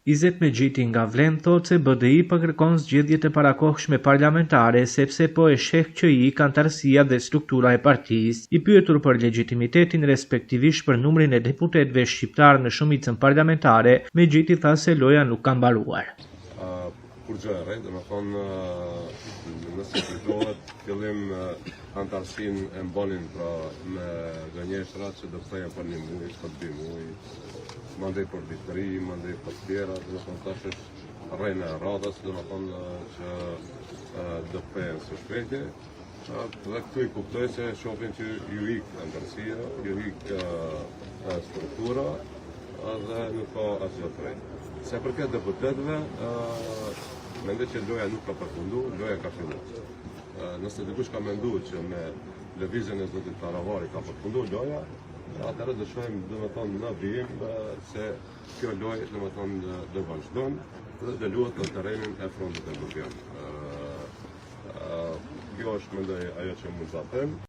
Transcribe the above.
Izet Megjiti nga Vlen thotë se BDI po kërkon zgjedhjet e parakohshme parlamentare sepse po e sheh që i ka antarësia dhe struktura e partisë. I pyetur për legjitimitetin respektivisht për numrin e deputetëve shqiptar në shumicën parlamentare, Megjiti tha se loja nuk ka mbaruar. Kur gjë e re, do të thonë nëse kujtohet fillim antarësinë e mbonin pra me gënjeshtrat që do kthehen për 1 muaj, për 2 muaj, mandej për ditëri, mandej për tjera, do të thonë tash është rrena e radhës, do të thonë që do kthehen së shpejti. Dhe këtu i kuptoj se shohin që ju ik antarësia, ju ik struktura dhe nuk ka asgjë të re. Se përket deputetëve, mendoj që loja nuk ka përfundu, loja ka fillu. Nëse dikush ka mendu që me lëvizjen e zotit Karavari ka përfundu loja, atëherë do shohim domethënë në vijim se kjo lojë domethënë do vazhdon dhe do luhet në terrenin e frontit evropian. Kjo është mendoj ajo që mund ta them.